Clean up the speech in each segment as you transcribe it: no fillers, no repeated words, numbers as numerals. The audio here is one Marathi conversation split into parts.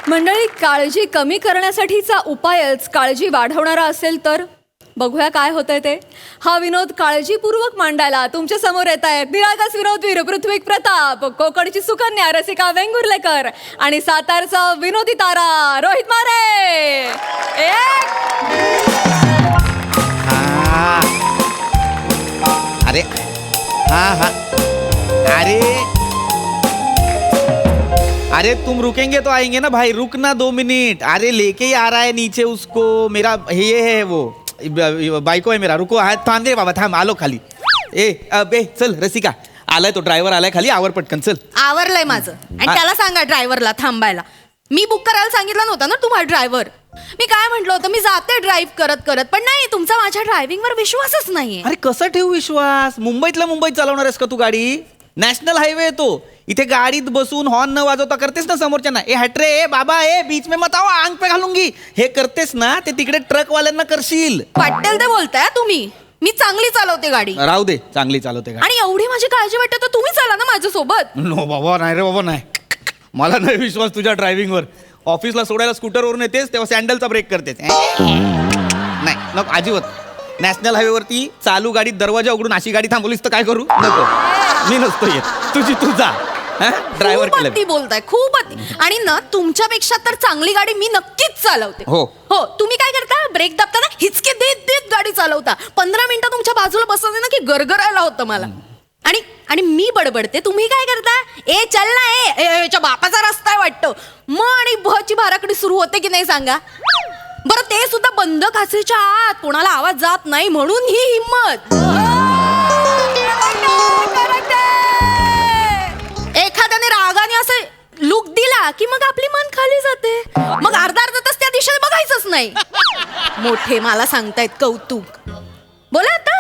मंडळी, काळजी कमी करण्यासाठीचा उपायच काळजी वाढवणारा असेल तर बघूया काय होतंय ते. हा विनोद काळजीपूर्वक मांडायला तुमच्या समोर येत आहेत निरागस विनोदवीर पृथ्वी प्रताप, कोकणची सुकन्या रसिका वेंगुर्लेकर आणि सातारचा विनोदी तारा रोहित मारे. अरे हाँ अरे तुम रुकेंगे तो आएंगे ना भाई, रुकना 2 मिनट. अरे लेके ही आ रहा है नीचे उसको, मेरा ये है वो बायको है मेरा. रुको, हा थांब दे बाबा, थांब आलो खाली. ए चल रसिका, आलाय तो ड्रायव्हर आलाय खाली, आवर पटकन चल. आवरलंय माझं. आणि त्याला सांगा ड्रायव्हरला थांबायला. मी बुक करायला सांगितलं नव्हतं ना तुम्हाला ड्रायव्हर. मी काय म्हटलं होतं, मी जाते ड्राईव्ह करत करत, पण नाही, तुमचा माझ्या ड्रायव्हिंगवर विश्वासच नाहीये. अरे कसा ठेवू विश्वास? मुंबईतल्या मुंबईत चालवणार आहेस का तू गाडी? नॅशनल हायवे आहे तो. इथे गाडीत बसून हॉर्न न वाजवता करतेस ना समोरच्यांना, ए हटरे, ए बाबा, ए बीच में मत आओ, आंग पे घालूंगी, हे करतेस ना, ते तिकडे ट्रकवाल्यांना करशील. वाटेल ते बोलताय तुम्ही. मी चांगली चालवते गाडी. राहू दे, चांगली चालवते गाडी. आणि एवढी माझी काळजी वाटते तर तुम्ही चाला ना माझ्यासोबत. नो बाबा, नाही रे बाबा, नाही, मला नाही विश्वास तुझ्या ड्रायव्हिंगवर. ऑफिसला सोडायला स्कूटरवरून येतेस तेव्हा सँडलचा ब्रेक करतेस. नाही नको अजिबात. नॅशनल हायवेवरती चालू गाडीत दरवाजा उघडून अशी गाडी थांबवलीस तर काय करू? नको, मी नसतो येत, तुझी तू जा. ड्रायव्हर खूप अति बोलताय, खूप अति. आणि ना तुमच्यापेक्षा तर चांगली गाडी मी नक्कीच चालवते. हो हो, तुम्ही काय करता, ब्रेक दाबताना हिचके देत देत गाडी चालवता. 15 मिनिटं तुमच्या बाजूला बसवले ना की गरगरायला होतं मला. आणि मी बडबडते, तुम्ही काय करता, ए चल ना, याच्या बापाचा रस्ता आहे वाटतं, मग आणि भची भाराकडी सुरू होते की नाही सांगा बरं. ते सुद्धा बंद काचेच्या आत, कोणाला आवाज जात नाही म्हणून ही हिंमत. एखाद्याने रागाने असं लुक दिला की मग आपली मन खाली जाते, मग अर्धा तास त्या दिशेने बघायचंच नाही. मोठे मला सांगतायत कौतुक. बोला आता.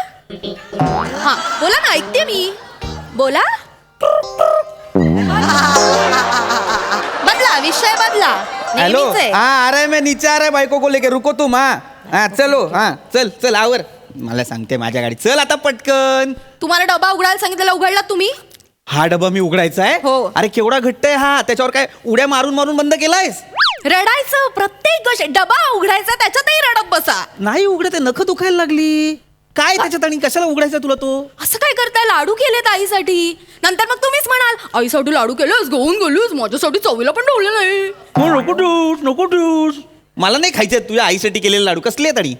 हा बोला ना, ऐकते मी, बोला. बदला विषय, बदला. हेलो, हाँ आ रहा है, मैं नीचे आ रहा है बाइको को लेके, रुको तुम. हाँ चलो, हाँ चल चल आवर. मला सांगते माझ्या गाडी, चल आता पटकन. तुम्हाला डबा उघडायला सांगितलेला उघडला तुम्ही? हा डबा मी उघडायचा आहे? हो. अरे केवढा घट्ट आहे हा, त्याच्यावर काय उड्या मारून मारून बंद केलायस? रडायचं प्रत्येक गोष्ट. डबा उघडायचा, त्याच्यातही रडत बसा. नाही उघडत, नख दुखायला लागली. काय त्याच्यात आणि कशाला उघडायचा तुला तो? असं काय करताय, लाडू केलेत आईसाठी, नंतर मग तुम्हीच म्हणाल आईसाठी लाडू केलंस, घेऊन गेलोस, माझ्यासाठी चवीला पण ठेवलं नाही. नको ठेवूस, नको ठेवूस. मला नाही खायचे तुझ्या आईसाठी केलेले लाडू. कसले आहेत?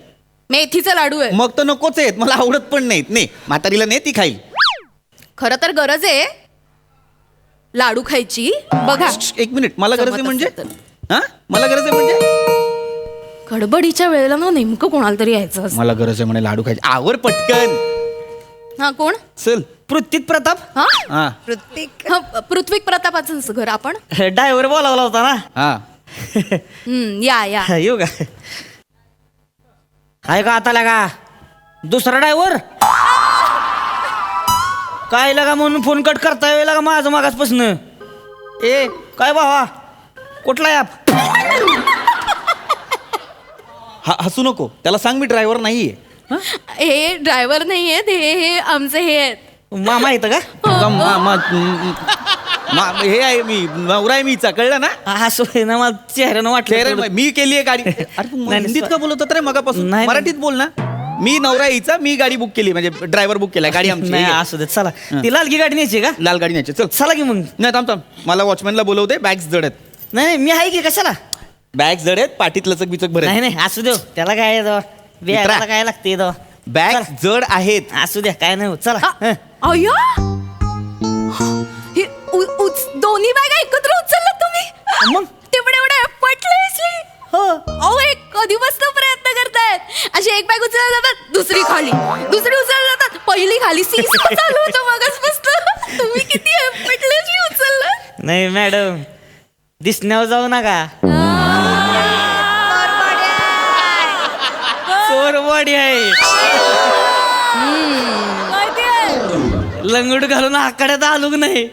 मेथीचा लाडू आहे. मग तर नकोच आहेत, मला आवडत पण नाहीत. ने म्हातारीला ने, ती खाईल. खरं तर गरज आहे लाडू खायची. बघा, 1 मिनिट, मला गरज आहे म्हणजे? जमत असेल हा, मला गरज आहे म्हणजे? गडबडीच्या वेळेला ना नेमकं कोणाला तरी यायचं असं. मला गरज आहे म्हणे लाडू खायचे. आवर पटकन. हा कोण? चल. पृथ्वी प्रताप. हा हा पृथ्वी प्रतापाचं घर. आपण ड्रायव्हर बोलावला होता ना. हा या या. येऊ का? आहे का आता लागा दुसरा ड्रायव्हर? काय लागा म्हणून फोन कट करता येईल लागा माझं मागासपासून. ए काय भावा, कुठला ॲप? हसू नको, त्याला सांग मी ड्रायव्हर नाहीये. हे ड्रायव्हर नाही आहेत, हे आमचे हे आहेत. मामा येतं का? हे आहे मी, नवरा आहे मीचा, कळलं ना? हसू ना मला चेहऱ्यानं वाटलं. मी केली आहे गाडी. अरे तू हिंदीत का बोलत होता रे मगापासून? नाही. मराठीत बोल ना. मी नवरा यायचा, मी गाडी बुक केली, म्हणजे ड्रायव्हर बुक केलाय, गाडी आमची. नाही असू देत, चला. ती लालगी गाडी न्यायची का? लाल गाडी न्यायची, चल. चला की मग. नाही थांब थांब, मला वॉचमॅनला बोलवते. बॅग्स जड आहेत. नाही मी आहे की, कशाला? बॅग जड आहेत, पाठीत लचक बिचक भरेल. नाही नाही असू देव, त्याला काय येतं, मित्रा. काय लागते बॅग जड आहेत. असू द्या, काय नाही होत, चला. अय्या, हे दोन्ही बॅगा एकत्र उचलला तुम्ही? मग? तेवढे एवढे पटले. हो. अहो एक कधीपासून प्रयत्न करतायत. अशी एक बॅग उचलायला जातात, दुसरी खाली, दुसरी उचलायला जातात, पहिली खाली. सीसा चालू होतं मगासपासून. तुम्ही किती पटले उचललं? नाही मॅडम, दिसण्यावर जाऊ नका. चोरवाडी आहे. लंगोट घालून आकड्यात आलो नाही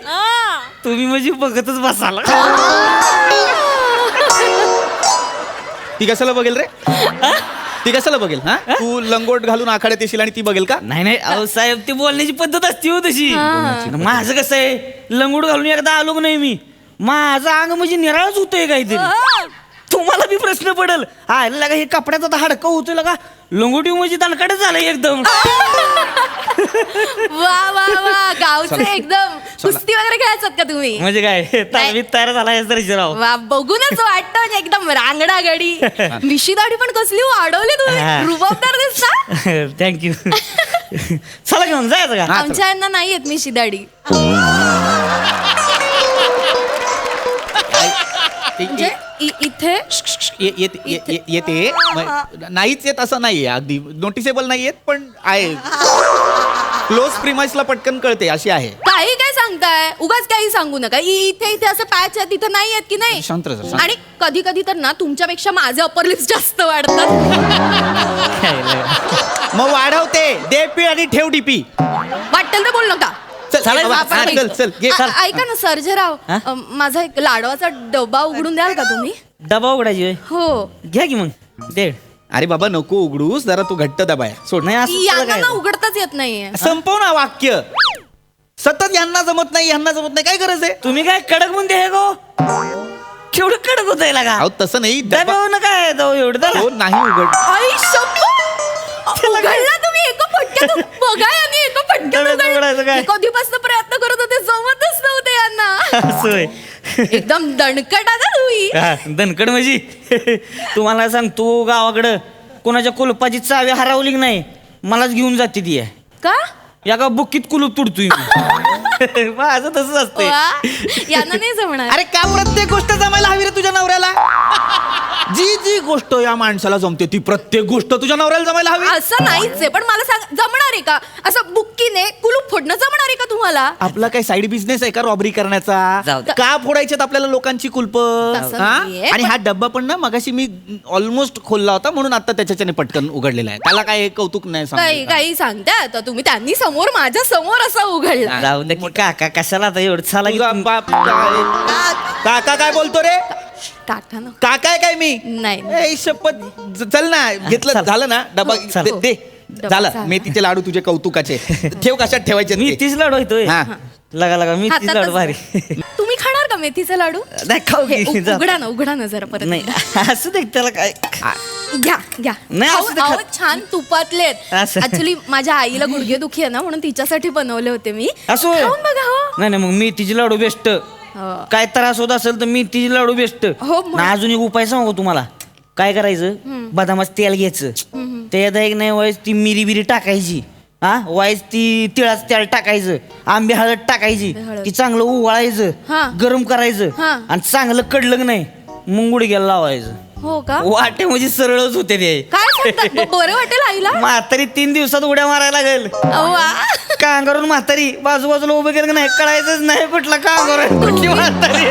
तुम्ही, म्हणजे बघतच बसाला. ती कशाला बघेल रे? ती कशाला बघेल? हा, तू लंगोट घालून आखाड्यात येशील आणि ती बघेल का? नाही नाही अहो साहेब, ती बोलण्याची पद्धत असते हो तशी. माझं कसं आहे, लंगोट घालून एकदा आलो नाही मी, माझं अंग म्हणजे निराळच होतंय काहीतरी. तुम्हाला बी प्रश्न पडेल हा लगा हे कपड्याचा तर हाडकं होतं लगा लंगोटी म्हणजे दणकडे झालं एकदम वा वा वा गावचे एकदम कुस्ती वगैरे खेळायचात का तुम्ही म्हणजे काय तालमीत तयार झाला राव वा बघूनच वाटतं म्हणजे एकदम रांगडा गडी मिशी दाढी पण कसली वाढवली हा. तुम्ही रुबाबदार दिसता थँक्यू चला घेऊन जायचं का आमच्या यांना नाही येत मिशी दाढी म्हणजे इथे येते नाहीच येत असं नाहीये अगदी नोटिसेबल नाही येत पण आहे क्लोज प्रिमाइसला पटकन कळते अशी आहे. काही काय सांगताय उगाच काही सांगू नका इथे इथे असं पॅच आहे तिथे नाही येत की नाही शांत राहा, शांत. आणि कधी कधी तर ना तुमच्यापेक्षा माझे अपर लिप्स जास्त वाढतात मग वाढवते दे पी आणि ठेव डीपी. वाटेल तर बोल नका चल चालेल, बाबा, आपण चल चल घे. ऐका ना सर्जेराव हा? माझा एक लाडवाचा डबा उघडून द्याल का तुम्ही डबा उघडायची होय. हो घ्या की मग दे अरे बाबा नको उघडूस जरा तू घट्ट दबाय सोड नाही असं त्याला यांना काय ना उघडताच येत नाहीये संपव ना वाक्य. सतत यांना जमत नाही यांना जमत नाही काय गरज आहे. तुम्ही काय कडक म्हणते हे गो केवढं कडक होत आहे का अहो तसं नाही डबा ना काय जाऊ एवढं त्याला. हो, नाही उघड आई शप्पथ! उघडला तुम्ही एका फटक्यात बघा यांनी एका फटक्यात डब्यात उघडायचं काय? कधीपासून प्रयत्न करत होते जमतच नव्हते यांना असं होय. एकदम दणकट आता तुम्ही हा, दणकड म्हणजे तुम्हाला सांगतो गावाकडं कोणाच्या कुलपाची चावी हरवली की नाही मलाच घेऊन जाते ती आहे. का या का बुक्कीत कुलूप तुडतोय मी. माझं तसंच असते वा, यांना नाही जमणार अरे का प्रत्येक गोष्ट जमायला हवी रे तुझ्या नवऱ्याला. जी जी गोष्ट या माणसाला जमते ती प्रत्येक गोष्ट तुझ्या नवऱ्याला जमायला हवी. असं नाहीच आहे पण मला सांग जमणार आहे का असं बुक्कीने कुलूप फोडणं जमणार आहे का तुम्हाला आपला काही साईड बिझनेस आहे का रॉबरी करण्याचा. जाऊ दे. का फोडायच्यात आपल्याला लोकांची कुलप. तसं नाहीये, आणि पण- हा डब्बा पण ना मगाशी मी ऑलमोस्ट खोलला होता म्हणून आता त्याच्याने पटकन उघडलेला आहे. त्याला काय कौतुक नाही काही सांगायचं. काही सांगताय आता तुम्ही त्यांनी समोर माझ्या समोर असा उघडला जाऊ दे की काका कशाला आता एवढं चला की तुझा तुम- बाप काय? काका काय बोलतो रे. टाका ना काका आहे काय मी नाही. ए, शपथ चल ना घेतलं चल. झालं ना डबा हो, दे- हो. दे डबा झालं झाला. मेथीचे लाडू तुझे कौतुकाचे ठेव कशात ठेवायचे मी ते? तीच लाडू होतोय हा. लगा लगा मी तीच लाडू भारी हातातच- तुम्ही खाणार का मेथीचे लाडू नाही खाऊ हे, की, जा. उघडा ना जरा परत नाही असं देख त्याला काय घ्या घ्या नाही, अहो, असं ते अहो, खा- छान तुपातलेत असं. ऍक्च्युली माझ्या आईला गुडघे दुखी आहे ना म्हणून तिच्यासाठी बनवले होते मी असं होय? खाऊन बघा हो नाही नाही मग मी तिची लाडू बेस्ट हो. काय त्रास होत असेल तर मी तिची लाडू बेस्ट हो, मग. ना अजून एक उपाय सांगू तुम्हाला काय करायचं बदामाचं तेल घ्यायचं त्याच्यात एक नाही वाईस ती मिरी बिरी टाकायची हा वाईस ती तिळाचं तेल टाकायचं आंबे हळद टाकायची हळद. ती चांगलं उवाळायचं हा. गरम करायचं हा. आणि चांगलं कडलं की नाही मग गुडघ्याला लावायचं हो का वाटे म्हणजे सरळच होते ते काय सांगता बरं वाटेल आईला म्हातारी 3 दिवसात उड्या मारायला लागेल वा. कांगारून म्हातारी बाजूबाजूला उभे केलं की नाही कळायचंच नाही कुठला कांगार आहे, कुठली म्हातारी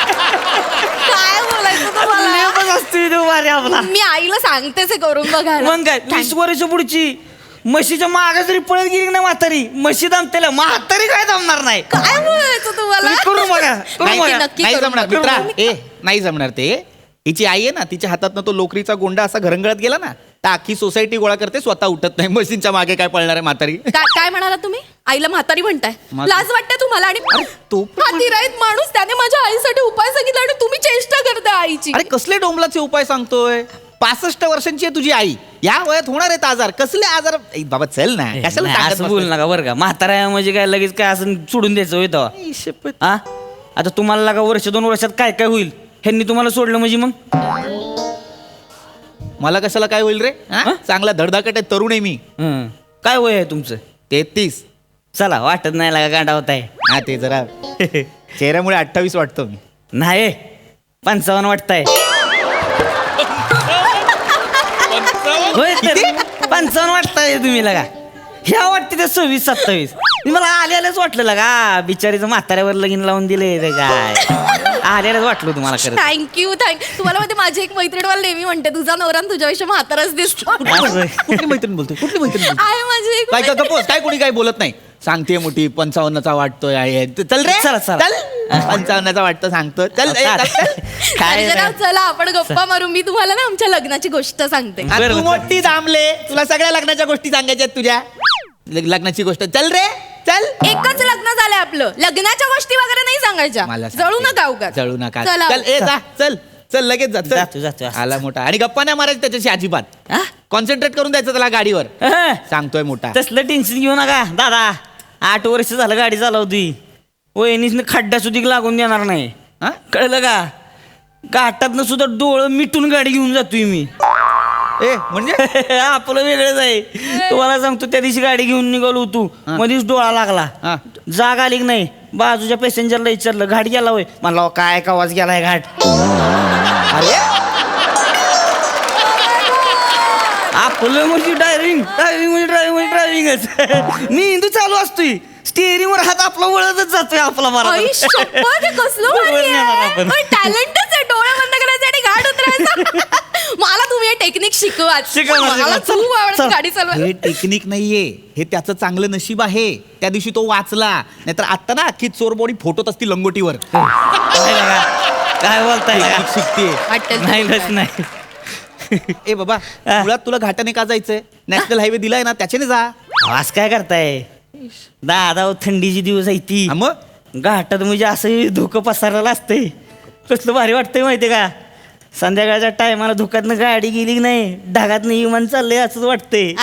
काय बोलायचं तुम्हाला लेपच असतो इथे उभा रे आपला मी आईला सांगतेच हे करून बघायला मग काय 20 वर्ष पुढची म्हशीच्या मागे जरी पळत गेली की नाही म्हातारी म्हशी दमतेला म्हातारी काय दमणार नाही काय बोलायचं तुम्हाला तुम्ही करू बघा करू नाही बघा नक्की नाही करून जमणार बघू. मित्रा ए नाही जमणार ते. हिची आई आहे ना तिच्या हातातनं तो लोकरीचा गोंडा असा घरंगळत गेला ना तर अख्खी सोसायटी गोळा करते स्वतः उठत नाही मशीनच्या मागे काय पळणार आहे म्हातारी. काय म्हणाला तुम्ही आईला म्हातारी म्हणताय लाज वाटते तुम्हाला आणि तो पण- हा तिराईत माणूस त्याने माझ्या आईसाठी उपाय सांगितला आणि तुम्ही चेष्टा करताय आईची अरे कसले डोंबलाचे उपाय सांगतोय. 65 वर्षांची आहे तुझी आई या वयात होणार आहेत आजार कसले आजार. ए, बाबा चल ना कशाला नाही, टाकत असं बोल बसलाय? नका बरं का म्हातारा म्हणजे काय लगेच काय असं सोडून द्यायचं होय तेव्हा आई, शपथ. हा आता तुम्हाला लागा वर्ष 2 वर्षात काय काय होईल ह्यांनी तुम्हाला सोडलं म्हणजे मग मला कशाला काय होईल रे हा? हा? चांगला धडधाकट आहे तरुण आहे मी. हं. काय वय आहे तुमचं 33. चला वाटत नाही लागा गांडा होत आहे हा ते जरा चेहऱ्यामुळे 28 वाटतो मी. नाही 55 वाटताय होय तर 55 वाटताय तुम्ही लगा ह्या वाटते ते 26-27 मला आल्यालाच वाटलं लगा बिचारीचं म्हाताऱ्यावर लगीन लावून दिले रे काय आल्यालाच वाटलं तुम्हाला खरं थँक्यू तुम्हाला माहिती माझी एक मैत्रीण मला नेहमी म्हणते तुझा नवरा आणि तुझ्यापेक्षा म्हाताराच दिसतो असं. कुठली मैत्रीण बोलतोय कुठली मैत्रीण बोलतोय? आहे माझी एक काय मैत्रीण. गपोस काय कोणी काय बोलत नाही सांगते मोठी 55चा वाटतोय आहे चल रे चला, चला. चल 55चा वाटतं सांगतो चल ए, चल, चल. काय सर्जेराव, चला आपण गप्पा मारू मी तुम्हाला ना आमच्या लग्नाची गोष्ट सांगते हा, बरं, तू बरं. मोठी दामले तुला सगळ्या लग्नाच्या गोष्टी सांगायच्या आहेत तुझ्या लग्नाची गोष्ट चल रे चल. एकच लग्न झालंय आपलं लग्नाच्या गोष्टी वगैरे नाही सांगायच्या मला जळू सांगते. नका उगाच जळू नका चला चल ए जा चल चल लगेच जा चल. जातो. आला मोठा आणि गप्पा नाही मारायचं त्याच्याशी अजिबात. हा? कॉन्सन्ट्रेट करून द्यायचं त्याला गाडीवर. अहं. सांगतोय मोठा. तसलं टेन्शन घेऊ नका दादा. 8 वर्ष झालं गाडी चालवती. वहिनीसनं खड्डा सुद्धा लागून देणार नाही. हा? कळलं का? घाटातनं सुद्धा डोळं मिटून गाडी घेऊन जातोय मी. ए म्हणजे आपलं वेगळंच आहे. तुम्हाला सांगतो त्या दिवशी गाडी घेऊन निघालो होतो. मध्येच डोळा लागला. हा. जाग आली की नाही. बाजूच्या पॅसेंजरला विचारलं घाट गेला होय. म्हणला काय कवाच गेलाय घाट. अरे आपलं म्हणजे ड्रायव्हिंगच. मी हिंदू चालू असतोय. स्टेअरिंगवर हात आपला वळतच जातोय आपला आई शपथ, हे कसलं भारी आहे. टॅलेंटच आहे डोळे बंद करायचं आणि घाट उतरायचं. मला तुम्ही हे टेक्निक शिकवा. मला खूप आवडतं गाडी चालवायला. हे टेक्निक नाहीये, हे त्याचं चांगलं नशीब आहे. त्या दिवशी तो वाचला, नाहीतर आता ना अख्खी चोरबोडी फोटोत असती लंगोटीवर. काय बोलताय टेक्निक शिकते. वाटेल नाही. ए बाबा, मुळात तुला घाटाने का जायचंय? नॅशनल हायवे दिलाय ना, त्याच्याने जा. आवाज काय करताय दादा? थंडीची दिवस आहे ती. हा मग घाटात म्हणजे असं धुकं पसरलेलं असतंय. कसलं भारी वाटतंय माहितीये का? संध्याकाळच्या टायमाला धुक्यातनं गाडी गेली की नाही, ढगातनं इमान चाललंय असंच वाटतंय.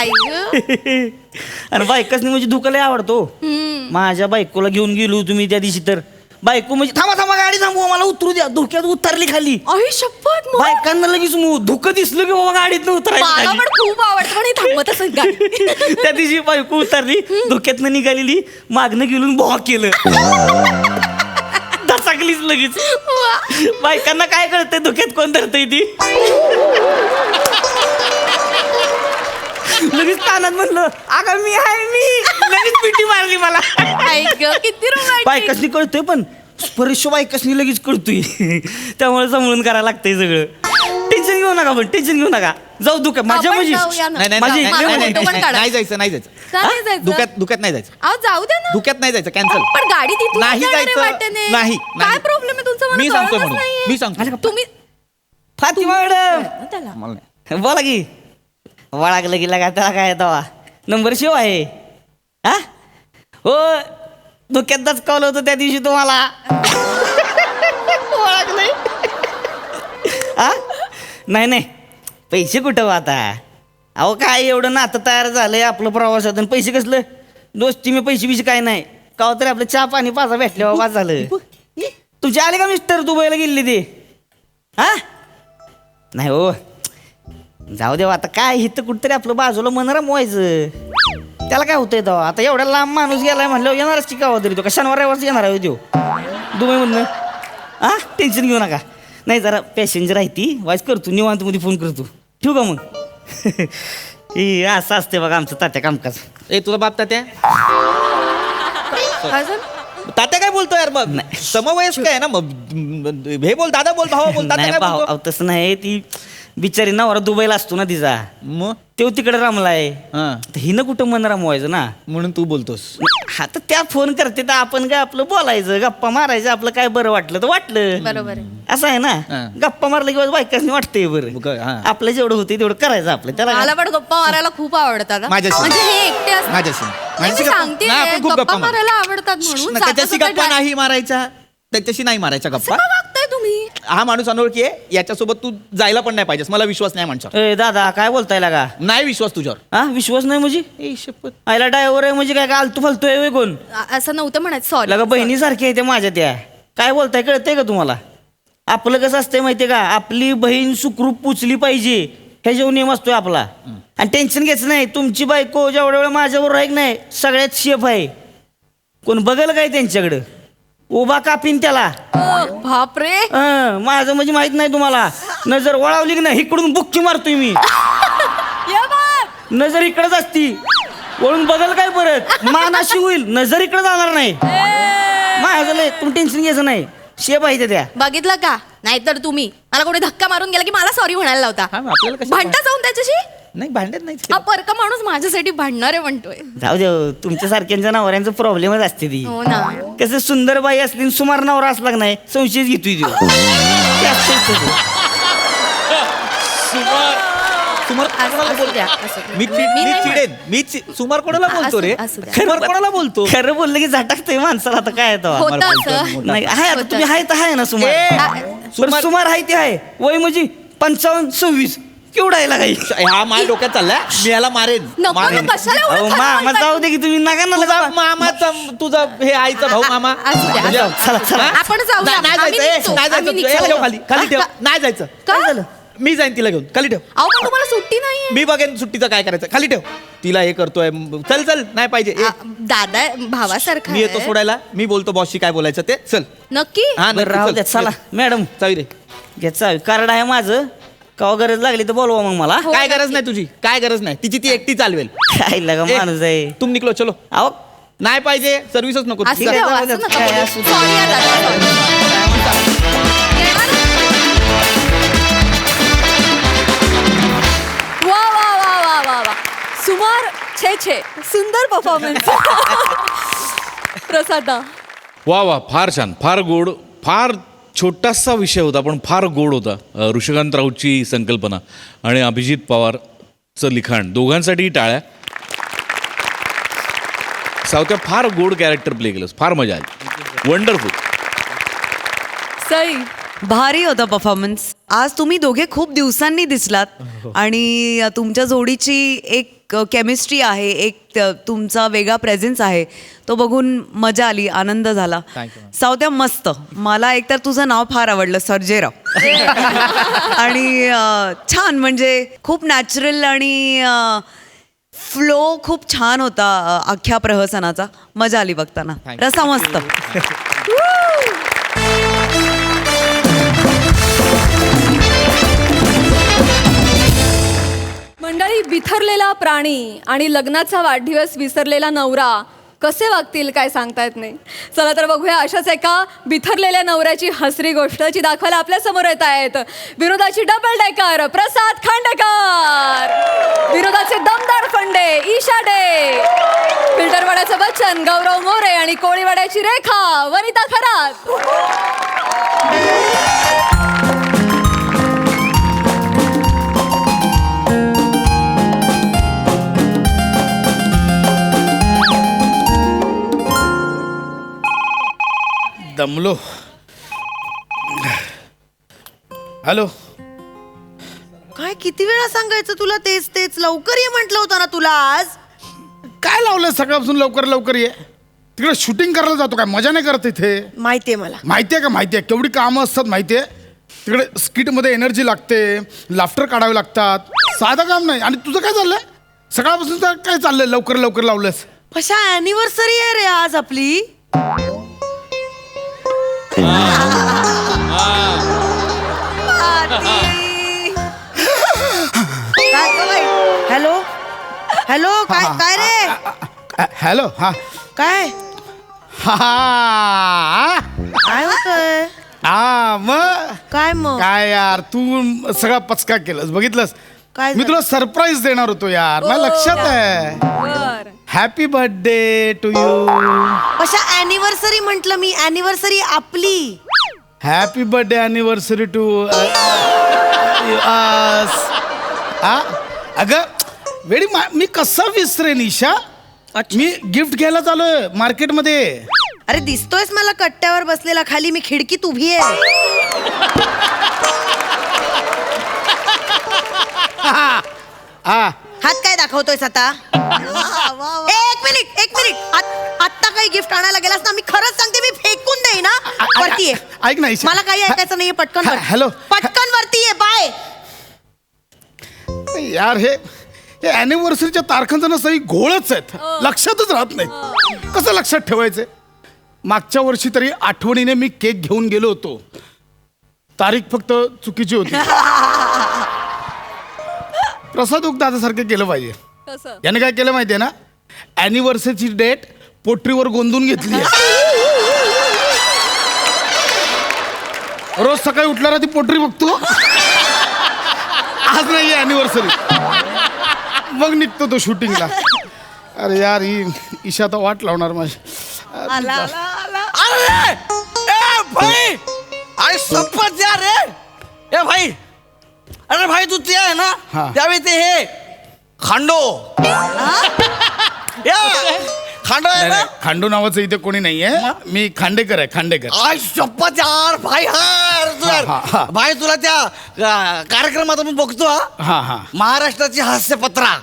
आणि बायकासनी म्हणजे धुकं लय आवडतो. माझ्या बायकोला घेऊन गेलो तुम्ही त्या दिवशी. तर बायको म्हणजे थांबा गाडी थांबवा, मला उतरू द्या. धुक्यात उतरली खाली. आई शपथ, बायकांना लगेच धुकं दिसलं की बाबा गाडीतनं मला उतरायचं. पण खूप आवडतं पण हे थांबत असत गाडी. त्या दिवशी बायको उतरली, धुक्यातनं निघालेली, मागणं गेलून भॉ केलं. दचाकलीच लगेच. बायकांना काय कळतंय धुक्यात कोण धरतंय ती. लगेच कानात म्हणलं अगं मी आहे मी. लगेच पिटी मारली मला. किती रोमॅन्टिक. बायकासनी कळतोय पण स्पर्श बायकासनी लगेच कळतोय. त्यामुळे समजून करायला लागतंय सगळं. टेन्शन घेऊ नका पण, टेन्शन घेऊ नका. जाऊ धुक्यात माझ्या आपण म्हणजे जाऊया ना. नाही माझी- मला नाही, फोटो पण काढा. नाही जायचं, नाही जायचं. का नाही जायचं? धुक्यात नाही जायचं. अहो जाऊ द्या ना. धुक्यात नाही जायचं, कॅन्सल. पण गाडी तिथून नाही जाणार आहे जायचं. वाटेने. नाही, काय नाही. प्रॉब्लेम आहे तुमचा? मला मी सांगतो कळतच म्हणून, नाहीये. मी सांगतो. तुम्ही फातिमा मॅडम त्याला मला नाही. बोला की. वळागलं की लगा त्याला काय दवा नंबर शिव आहे. हा हो, धुक्यात दचकावलं होतं त्या दिवशी तुम्हाला. ओळखलंय. हा नाही पैसे कुठं हो आता? अहो काय एवढं नातं तयार झालंय आपलं प्रवासातून. पैसे कसलं दोस्ती मी पैसे बिशे काय नाही. का तरी आपलं चहा पाणी पाजा भेटल्या वाज झालं. तुमचे आले का मिस्टर दुबईला गेले ते? हा नाही हो, जाऊ देवा आता काय इथं कुठतरी आपलं बाजूला मन रमवायचं. त्याला काय होतंय तेव्हा? आता एवढा लांब माणूस गेलाय म्हणल्यावर येणारच की गावा तरी. तो का शनिवार रविवारच येणार आहे तो दुबईमधनं? हा टेन्शन घेऊ नका. नाही जरा पॅसेंजर आहे ती वाईस करतो, निवांतमध्ये फोन करतो. ठेवू का मग? हे असं असते बघा आमचं तात्या कामकाज. ए तुझा बाप तात्या? अजून तात्या काय बोलतो यार? मग समवयस्क आहे ना, मग हे बोल, दादा बोल, भावा बोल, तात्या नाही काय भाऊ बोलतो? अहो, तसं नाही. ती बिचारी नवरा दुबईला असतो ना तिचा, मग तो तिकडे रमलाय. हा, तर हिनं कुठं मन रमवायचं ना. म्हणून तू बोलतोस. हा तर त्या फोन करते तर आपण काय आपलं बोलायचं, गप्पा मारायचं. आपलं काय बरं वाटलं तर वाटलं. बरोबर आहे. असं आहे ना. हा. गप्पा मारलं किंवा बायकांनी वाटतंय बरं. हा. आपलं जेवढं होतं तेवढं करायचं आपलं. त्याला मला पण गप्पा मारायला खूप आवडतात हा. माझ्याशी. म्हणजे हे एकटे असतात. माझ्याशी नाही, मी सांगते नाही, आपण खूप गप्पा गप्पा मारू. मारायला आवडतात म्हणून. ना, त्याच्याशी जाता-जाता गप्पा नाही मारायच्या, त्याच्याशी नाही मारायच्या असं गप्पा. का वागताय तुम्ही? हा माणूस अनोळखी आहे, याच्यासोबत तू जायला पण नाही पाहिजेस. मला विश्वास नाही माणसावर. ए दादा काय बोलताय लागा? नाही विश्वास तुझ्यावर. हा विश्वास नाही म्हणजे? ए शपथ. आयला ड्रायव्हर आहे म्हणजे काय काय आलतू फालतू आहे होय कोण? असं नव्हतं म्हणायचं. सॉरी. लगा बहिणीसारखी आहे त्या माझ्या. त्या काय बोलताय कळतंय का तुम्हाला? आपलं कसं असतंय माहितीये का? आपली बहीण सुखरूप पुचली पाहिजे, हे जेव्हा नियम असतोय आपला. आणि टेन्शन घ्यायचं नाही. तुमची बायको जेवढ्या वेळ माझ्यावर राहील नाही, सगळ्यात शेफ आहे. कोण बघल काय त्यांच्याकडं? उभा कापीन त्याला. बापरे. माझं म्हणजे माहित नाही तुम्हाला. नजर वळावली की नाही इकडून बुक्की मारतोय मी. या बाप. नजर इकडेच असती, वळून बघल काय परत मान अशी होईल, नजर इकडे जाणार नाही. माझं लय तुम्ही टेन्शन घ्यायचं नाही. शेप आहे त्या. बघितलं का? नाहीतर तुम्ही मला कोणी धक्का मारून गेला की मला सॉरी म्हणायला लावता. हा, मग आपल्याला कशाला भांडता जाऊन त्याच्याशी. नाही भांडत नाही. हा परका माणूस माझ्यासाठी भांडणार आहे म्हणतोय. जाऊ दे, तुमच्या सारख्यांच्या नवऱ्यांचं प्रॉब्लेमच असते ती. हो ना. कसं सुंदर बाई असली आणि सुमार नवरा असला की नाही संशयच घेतोय तो. ते असतंच तसं. सुमार कोणाला असू द्या, बोलतो? असू द्या. मी नाही चिडेन सुमार कोणाला बोलतो रे असू द्या. सुमार कोणाला बोलतो खरं बोललं की झटाकते माणसाला आता काय येतं होतं असं. नाही आहे आता होतं. तुम्ही आहे तर आहे ना सुमार ए, बरं, सुमार आहे ते आहे वय म्हणजे 55-26 केवढा आहे लागाई हा माझ्या डोक्यात चाललाय मी याला मारेन नको मारेन. ना, कशाला एवढं अहो खरं मामा बोलताय? जाऊ दे की तुम्ही नका ना तुझा लगा. मामाचा तुझा हे आईचा भाऊ मामा असू द्या, म्हणजे- असू द्या. चला चला हा? आपण जाऊया. नाही आम्ही जायचं निघतो. नाही जायचं आम्ही तू. निघतो. ठेव खाली खाली ठेव नाही जायचं काय झालं? मी जाईन तिला घेऊन खाली ठेव अहो पण तुम्हाला सुट्टी नाहीये. मी बघेन सुट्टीचं काय करायचं खाली ठेव तिला हे करतोय चल चल नाही पाहिजे ए, दादा भावासारखा मी येतो आहे. सोडायला मी बोलतो बॉसशी काय बोलायचं ते चल नक्की हा बरं राहू द्या चला मॅडम चावी रे घ्या चावी कार्ड आहे माझं का गरज लागली तर बोलवा मग मला हो, काय नक्की. गरज नाही तुझी काय गरज नाही तिची ती एकटी चालवेल काय लगा ए, माणूस आहे तुम निकलो चलो अहो नाही पाहिजे सर्व्हिसच नको असं चल. नाही, जाऊ असं द्या, नका काय बोलू. असू दे. Sorry आहे दादा, sorry. येणार? वा वा वा वा वा वा सुमार छे छे सुंदर परफॉर्मन्स प्रसादा वा वा फार छान फार गोड फार छोटासा विषय होता पण फार गोड होता ऋषिकांत राऊतची संकल्पना आणि अभिजित पवारचं लिखाण दोघांसाठीही टाळ्या सावत्या फार गोड कॅरेक्टर प्ले केलंस फार मजा आली वंडरफुल सई भारी होता परफॉर्मन्स आज तुम्ही दोघे खूप दिवसांनी दिसलात आणि तुमच्या जोडीची एक केमिस्ट्री आहे एक तुमचा वेगळा प्रेझेन्स आहे तो बघून मजा आली आनंद झाला सावत्या मस्त मला एकतर तुझं नाव फार आवडलं सर्जेराव आणि छान म्हणजे खूप नॅचरल आणि फ्लो खूप छान होता अख्ख्या प्रहसनाचा मजा आली बघताना रसा मस्त मंडळी बिथरलेला प्राणी आणि लग्नाचा वाढदिवस विसरलेला नवरा कसे वागतील काय सांगता येत नाही चला तर बघूया अशाच एका बिथरलेल्या नवऱ्याची हसरी गोष्ट जी दाखवायला आपल्या समोर येत आहेत विनोदाची डबल डेकर प्रसाद खांडेकर विनोदाचे दमदार फंडे ईशा डे फिल्टरवाड्याचं बच्चन गौरव मोरे आणि कोळीवाड्याची रेखा वनिता खरात दमलो हॅलो काय किती वेळा सांगायचं तुला तेच तेच लवकर ये म्हटलं होतं ना तुला आज काय लावलं सकाळपासून लवकर लवकर ये तिकडे शूटिंग करायला जातो काय मजा नाही करत इथे माहितीये मला माहितीये का माहितीये केवढी कामं असतात माहितीये तिकडे स्किटमध्ये एनर्जी लागते लाफ्टर काढावे लागतात साधं काम नाही आणि तुझं काय चाललंय सकाळपासून तर काय चाललंय लवकर लवकर लावलंस कशा अॅनिव्हर्सरी आहे रे आज आपली हॅलो हॅलो काय काय रे हॅलो हा काय हा काय होतंय हा मग काय मग काय यार तू सगळा पचका केलंस बघितलंस काय मी झालं? तुला सरप्राईज देणार होतो यार मला लक्षात आहे बर हॅपी बर्थडे टू यू कशा अॅनिव्हर्सरी म्हंटल मी अॅनिव्हर्सरी आपली हॅपी बर्थडे अॅनिव्हर्सरी टू अगं वेडी मी कसं विसरे निशा मी गिफ्ट घ्यायला चालूय मार्केटमध्ये अरे दिसतोयस मला कट्ट्यावर बसलेला खाली मी खिडकीत उभी आहे हा हात काय दाखवतोयस आता एक मिनिट आत्ता काही गिफ्ट आणायला गेलास ना मी खरंच सांगते मी फेकून देईन ना वरती ये. ऐक ना ईशा. मला काही ऐकायचं नाहीये पटकन वर. हॅलो. पटकन वरती ये बाय यार हे अॅनिव्हर्सरीच्या तारखांचा ना सही घोळच आहेत लक्षातच राहत नाही कसं लक्षात ठेवायचंय मागच्या वर्षी तरी आठवणीने मी केक घेऊन गेलो होतो तारीख फक्त चुकीची होती प्रसाद दादासारखं केलं पाहिजे कसं याने काय केलं माहितीये ना अॅनिव्हर्सरीची डेट पोट्रीवर गोंधून घेतली रोज सकाळी उठल्याला ती पोट्री बघतो आज नाही अॅनिव्हर्सरी मग निघतो तो शूटिंगला अरे यार ही ईशा तर वाट लावणार माझी अरे ए भाई अरे संपत जा रे ए भाई अरे भाई तू ते आहे ना हा. त्यावेळी ते हे खांडो या, खांडो आहे नाही, ना नाही, खांडू नावाचं इथे कोणी नाहीये मी खांडेकर आहे खांडेकर. आय शपथ यार भाई हार तू यार हा, हा. भाई तुला त्या कार्यक्रमात मी बघतो हा. हा हा महाराष्ट्राची हास्यपत्रा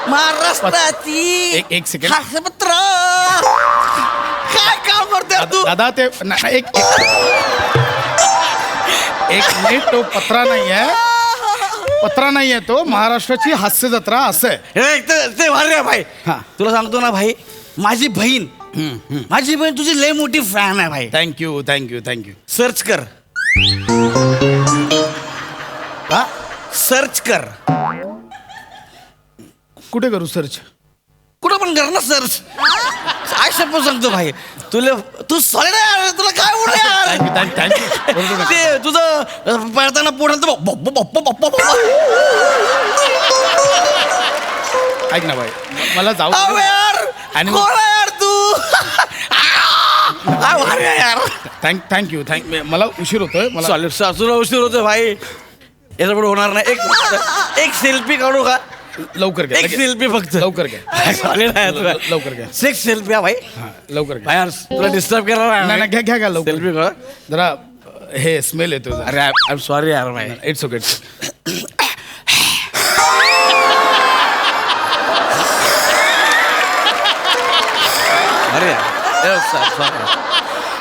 महाराष्ट्राची एक सेकंड. हास्यपत्रा काय काम करतोय यार तू दादा ते एक मिनिट तो पत्रा नाहीये तो महाराष्ट्राची हास्य जत्रा असं आहे. हे ते भारी आहे भाई हा. तुला सांगतो ना भाई माझी बहीण तुझी लय मोठी फॅन आहे भाई. Thank you thank you thank you. सर्च कर हा सर्च कर कुठे करू सर्च? कुठं पण कर ना सर्च काय शब्द सांगतो भाई तू सॉलिड आहे तुला काय बोलले यार थँक्यू. ते तुझं पळताना पोटात ऐक ना भाई मला जाऊ दे. यार आणि- कोण आहे यार तू काय भारी आहे यार थँक्यू मला उशीर होतोय मला. सॉलिड सासूला उशीर होतो भाई याचा पुढे होणार नाही एक सेल्फी काढू का लवकर घ्या एक लगेच. सेल्फी फक्त लवकर घ्या. सॉलिड आहे तुला लवकर घ्या. सिक्स सेल्फी आहे भाई हा, लवकर घ्या. भाई यार तुला डिस्टर्ब केला नाही नाही, घ्या घ्या लवकर. सेल्फी काढ जरा हे स्मेल येतो अरे आय एम सॉरी यार भाई इट्स ओके. अरे यार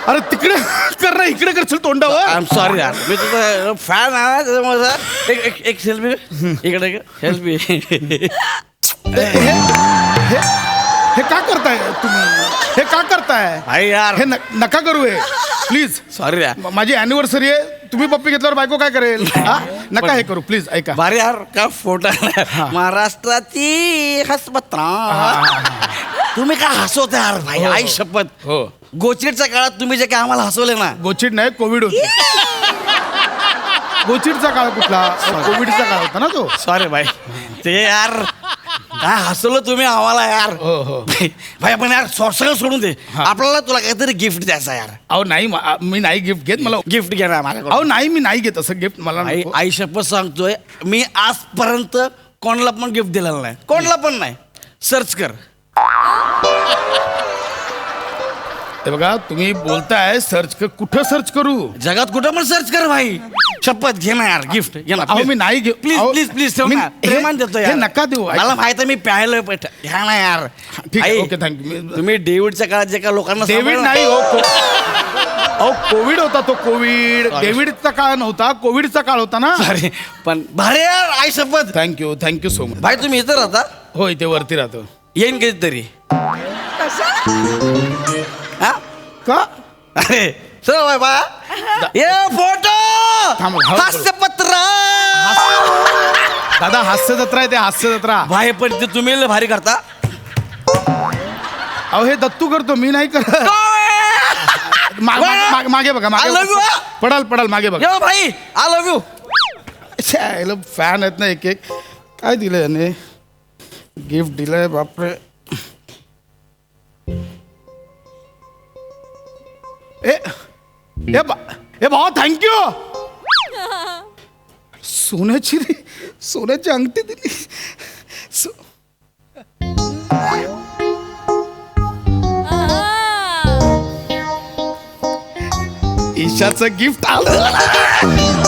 अरे तिकडे कर ना इकडे करशील तोंडावर. आय एम सॉरी यार मी तुझा फॅन आहे त्याच्यामुळे सर एक सेल्फी इकडे सेल्फी हे का करताय तुम्ही? हे का करताय? भाई यार हे नका करू हे प्लीज. सॉरी यार माझी अॅनिव्हर्सरी आहे. तुम्ही पप्पी घेतल्यावर बायको काय करेल? हा? नका हे करू प्लीज. ऐका. भारी यार का फोटो महाराष्ट्राची हसपत्रा तुम्ही काय हसवता यार भाई आई शपथ हो गोचिडच्या काळात तुम्ही जे काय आम्हाला हसवले ना गोचिड नाही कोविड होती. गोचिडचा काळ कुठला? कोविडचा काळ होता ना तो. सॉरी भाई ते यार काय हसवलं तुम्ही आम्हाला यार हो हो. भाई आपण यार सगळं सोडून दे आपल्याला तुला काहीतरी गिफ्ट द्यायचं यार अहो नाही मी नाही गिफ्ट घेत. मला गिफ्ट घेणार माझ्याकडून अहो नाही मी नाही घेत असं गिफ्ट मला आई नको. आई शपथ सांगतोय मी आजपर्यंत कोणाला पण गिफ्ट दिलेलं नाही कोणाला पण नाही सर्च कर हे बघा तुम्ही बोलताय सर्च कुठं सर्च करू? जगात कुठं पण सर्च कर भाई शपथ घे ना यार गिफ्ट घे ना अहो मी नाही घेऊ. प्लीज अहो, प्लीज प्लीज ठेव मी- ना प्रेमान देतो हे यार नका देऊ. मला माहित आहे मी प्यायलोय पण घ्या ना यार ठीक आहे आई, ओके थँक्यू. तुम्ही डेव्हिडच्या काळात जे का लोकांना डेव्हिड सांभाळलं- नाही हो अहो कोविड होता तो कोविड. डेव्हिडचा काळ नव्हता कोविडचा काळ होता ना. Sorry, पण भारी यार आई शपथ थँक्यू सो मच. भाई तुम्ही इथं राहता हो इथे वरती राहतो. येईन कधीतरी हा का? अरे चल बाय बा ये फोटो थांब, हळू- हास्यपत्र दादा हास्य जत्रा आहे ते हास्य जत्रा. भाई पण ते तुम्ही लय भारी करता अहो हे दत्तू करतो मी नाही करत. मागे बघा I love you. पडाल मागे बघा. यो भाई आय लव्ह यू फॅन आहेत ना एक काय दिलंय याने गिफ्ट दिलंय बापरे. ए भावा थँक्यू. सोन्याची अंगठी दिली. ईशाचं गिफ्ट आलं.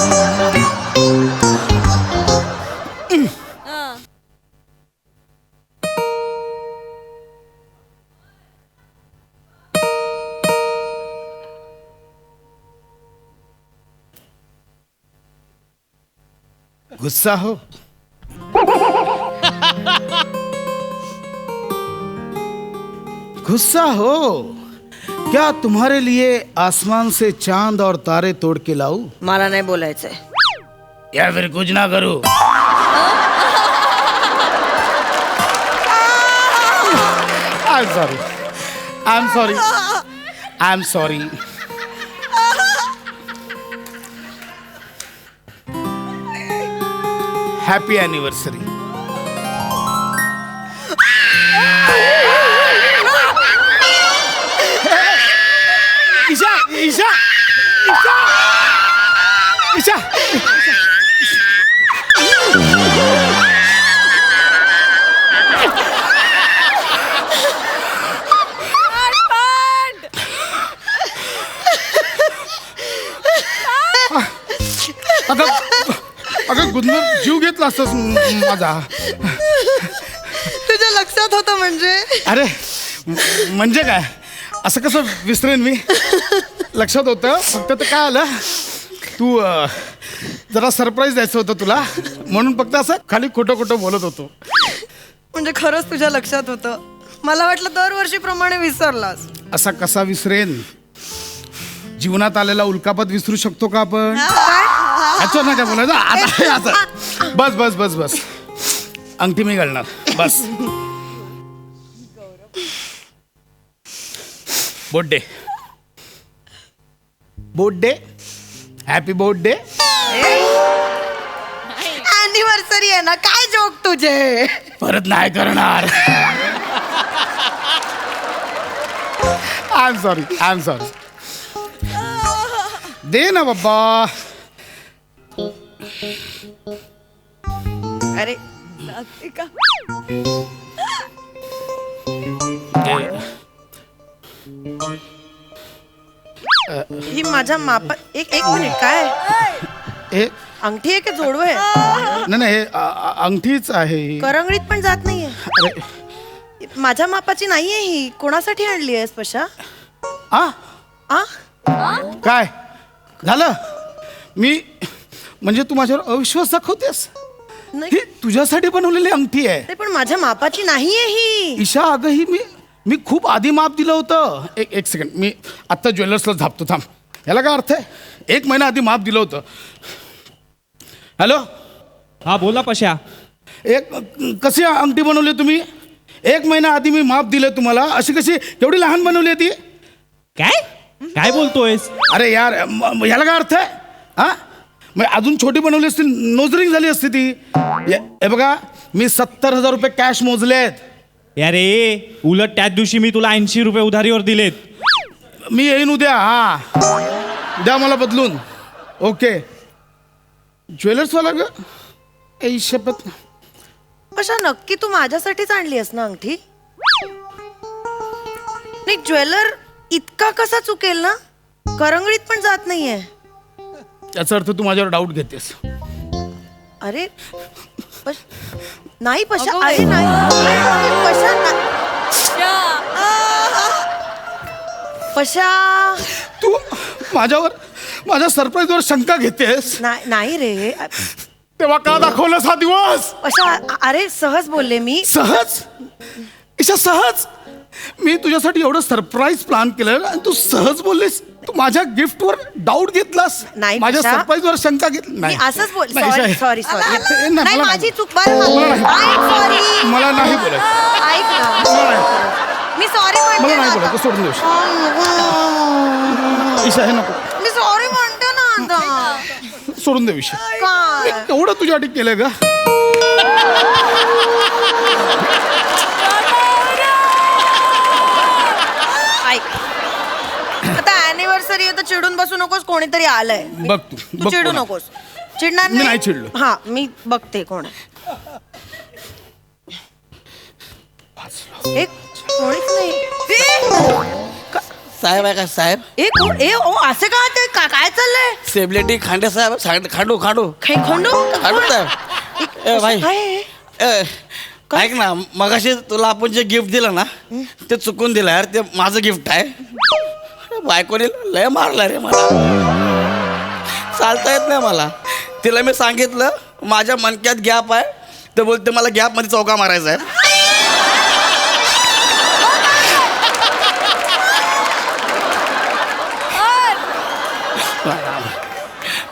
गुस्सा हो गुस्सा हो क्या तुम्हारे लिए आसमान से चांद और तारे तोड़ के लाऊं मला नाही बोलायचंय. या फिर कुछ ना करूं. I am sorry. Happy anniversary. Isha Isha Isha Isha अगं अगं गुदमर जीव घेतला असतस माझा. तुझ्या लक्षात होतं म्हणजे? अरे म्हणजे काय असं कसं विसरेन मी. लक्षात होतं फक्त ते काय आलं तू जरा सरप्राईज द्यायचं होतं तुला म्हणून फक्त असं खाली खोटं खोटं बोलत होतो. म्हणजे खरंच तुझ्या लक्षात होतं. मला वाटलं दरवर्षीप्रमाणे विसरलास. असा कसा विसरेन. जीवनात आलेला उल्कापात विसरू शकतो का आपण. अच्छा ना काय बोलायचं आता आता बस बस बस बस अंगठी मी घालणार बस. बोट डे हॅपी बोट डे. अॅनिव्हर्सरी आहे ना, काय जोक तुझे. परत नाही करणार. आय एम सॉरी दे ना बाबा. अरे ही माझ्या मापा एक मिनिट काय हे अंगठी आहे की जोडू आहे. नाही हे अंगठीच आहे. करंगळीत पण जात नाहीये. अरे माझ्या मापाची नाहीये ही. कोणासाठी आणली आहेस पशा. आ आ काय झालं. मी म्हणजे तू माझ्यावर अविश्वास दाखवतेस. नाही ही तुझ्यासाठी बनवलेली अंगठी आहे. ते पण माझ्या मापाची नाहीये ही. ईशा अगं ही मी खूप आधी माप दिलं होतं. एक सेकंड मी आत्ता ज्वेलर्सला झापतो थांब. याला काय अर्थ आहे. 1 महिना आधी माप दिलं होतं. हॅलो हा बोला पशा. कशी अंगठी बनवली तुम्ही. 1 महिना आधी मी माप दिलं तुम्हाला. अशी कशी केवढी लहान बनवली आहे ती. काय काय बोलतोयस. अरे यार ह्याला काय अर्थ आहे. हा मग अजून छोटी बनवली असती नोजरिंग झाली असती ती. हे बघा मी 70,000 रुपये कॅश मोजलेत. अरे उलट त्याच दिवशी मी तुला 80 रुपये उधारीवर दिलेत. मी येईन उद्या. द्या मला बदलून. ओके ज्वेलर्सवाला ग शपथ. पशा नक्की तू माझ्यासाठीच आणली आहेस ना अंगठी. नाही ज्वेलर इतका कसा चुकेल ना. करंगळीत पण जात नाहीये. याचा अर्थ तू माझ्यावर डाऊट घेतेस. अरे नाही पशा. अरे नाही पशा पशा तू माझ्या सरप्राईजवर शंका घेतेस. नाही रे तेव्हा का दाखवलंस हा दिवस. पशा. अरे सहज बोलले मी. सहज ईशा सहज. मी तुझ्यासाठी एवढं सरप्राईज प्लॅन केलं आणि तू सहज बोललीस. तू माझ्या गिफ्टवर डाऊट घेतलास. नाही, माझ्या पशा. सरप्राईजवर शंका घेतली. मी असंच बोल. नाही, ईशा, सॉरी नाही, नाही मला माझी नाही. चूक. बरं मला नाही. सॉरी. मला नाही बोलायचं. ऐक ना मला नाही. मी सॉरी मला म्हणते नाही ना बोलायचं. आता. सोडून देऊ ईशा हे नको. मी सॉरी म्हणते ना आता. सोडून दे विषय. काय एवढं तुझ्यासाठी केलंय का. ऐक आता अॅनिव्हर्सरी आहे तर चिडून बसू नकोस. कोणीतरी आलंय. बघ तू तू चिडू कोण आहे. नकोस. चिडणार मी नाही चिडलो. हा मी बघते कोण आहे. एक कोणीच नाही. साहेब आहे का साहेब. असे का ते काय चाललंय. सेलिब्रिटी खांडे साहेब. खांडू खंडू खांडू साहेब. ए भाई ए, ऐक ना मगाशी तुला आपण जे गिफ्ट दिलं ना ते चुकून दिलं यार. ते माझं गिफ्ट आहे. बायकोने लय मारला रे मला. चालता येत नाही मला. तिला मी सांगितलं माझ्या मनक्यात गॅप आहे. तर बोलते मला गॅप मध्ये चौका मारायचा आहे.